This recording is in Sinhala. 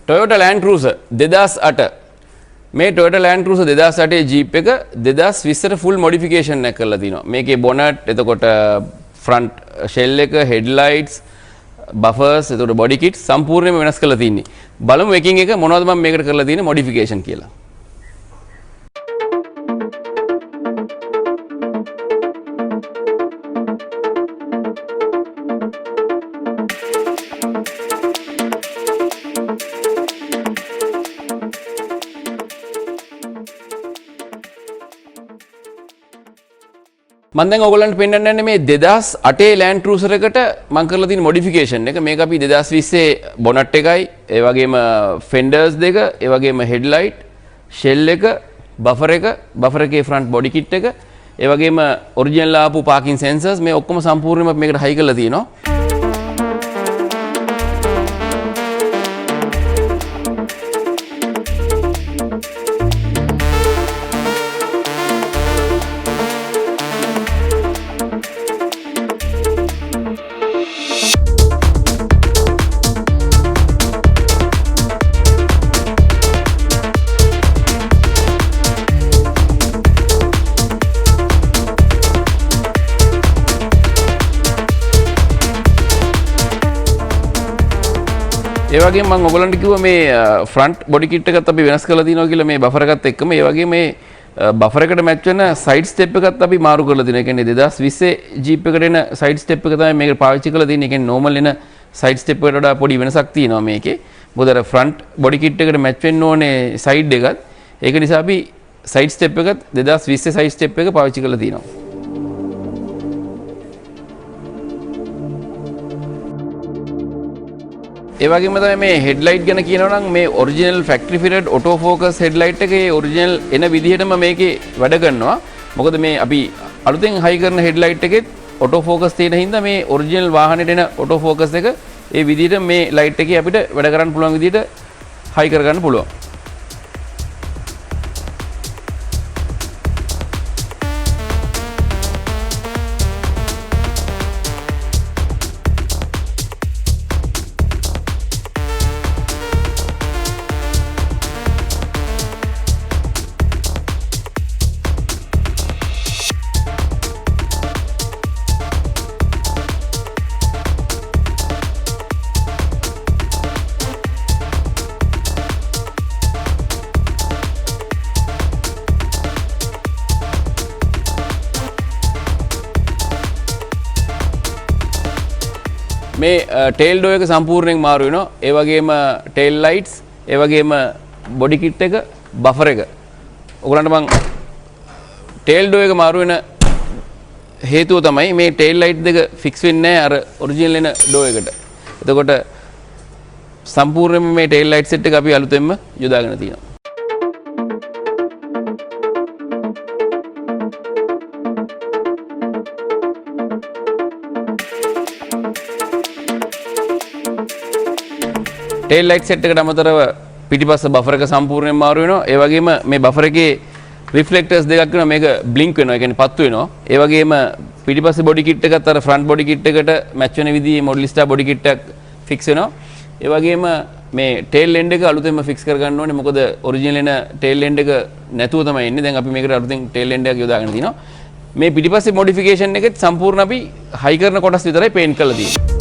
Toyota Land Cruiser 2008 මේ Toyota Land Cruiser 2008 Jeep එක 2020 ට full modification එකක් කරලා තිනවා. මේකේ bonnet, එතකොට front shell එක, headlights, buffers, එතකොට body kit සම්පූර්ණයෙන්ම වෙනස් කරලා තින්නේ. බලමු එකින් එක මොනවද මම මේකට කරලා තියෙන්නේ modification කියලා. මම දැන් ඔයගොල්ලන්ට පෙන්නන්න යන්නේ මේ 2008 Land Cruiser එකට මම කරලා තියෙන modification එක. මේක අපි 2020 bonnet එකයි, ඒ වගේම fenders දෙක, ඒ වගේම headlight, shell එක, buffer එකේ front body kit එක, ඒ වගේම original ආපු parking sensors මේ ඔක්කොම සම්පූර්ණයෙන්ම මේකට high කරලා තියෙනවා. ඒ වගේම මම ඔයගලන්ට කිව්වා මේ front body kit එකත් අපි වෙනස් කරලා තිනවා කියලා මේ buffer එකත් එක්කම. ඒ වගේම මේ buffer එකට match වෙන side step එකත් අපි මාරු කරලා තිනවා. ඒ කියන්නේ 2020 Jeep එකට එන side step එක තමයි මේකට පාවිච්චි කරලා තියෙන්නේ. ඒ කියන්නේ normal එන side step එකට වඩා පොඩි වෙනසක් තියෙනවා මේකේ. මොකද අර front body kit එකට match වෙන්න ඕනේ side එකත්. ඒක නිසා අපි side step එකත් 2020 side step එක පාවිච්චි කරලා තිනවා. ඒ වගේම තමයි මේ headlight ගැන කියනවා නම් මේ original factory fitted auto focus headlight එකේ original එන විදිහටම මේකේ වැඩ කරනවා. මොකද මේ අපි අලුතෙන් high කරන headlight එකෙත් auto focus තියෙන හින්දා මේ original වාහනේට එන auto focus එක ඒ විදිහට මේ light එකේ අපිට වැඩ කරන්න පුළුවන් විදිහට high කරගන්න පුළුවන්. මේ tail door එක සම්පූර්ණයෙන් මාරු වෙනවා. ඒ වගේම tail lights, ඒ වගේම body kit එක, buffer එක. ඔයගලන්ට මම tail door එක මාරු වෙන හේතුව තමයි මේ tail light දෙක fix වෙන්නේ නැහැ අර original එන door එකට. එතකොට සම්පූර්ණයෙන්ම මේ tail light set එක අපි අලුතෙන්ම යොදාගෙන තියෙනවා. tail light set එකට අමතරව පිටිපස්ස buffer එක සම්පූර්ණයෙන් මාරු වෙනවා. ඒ වගේම මේ buffer එකේ reflectors දෙකක් වෙනවා. මේක blink වෙනවා. ඒ කියන්නේ පත්තු වෙනවා. ඒ වගේම පිටිපස්සේ body kit එකත් අර front body kit එකට match වෙන විදිහේ MODELLISTA body kit එකක් fix වෙනවා. ඒ වගේම මේ tail end එක අලුතෙන්ම fix කර ගන්න ඕනේ. මොකද original එන tail end එක නැතුව තමයි එන්නේ. දැන් අපි මේකට අලුතෙන් tail end එකක් යොදාගෙන තිනවා. මේ පිටිපස්සේ modification එකෙත් සම්පූර්ණ අපි high කරන කොටස් විතරයි paint කරලා තියෙන්නේ.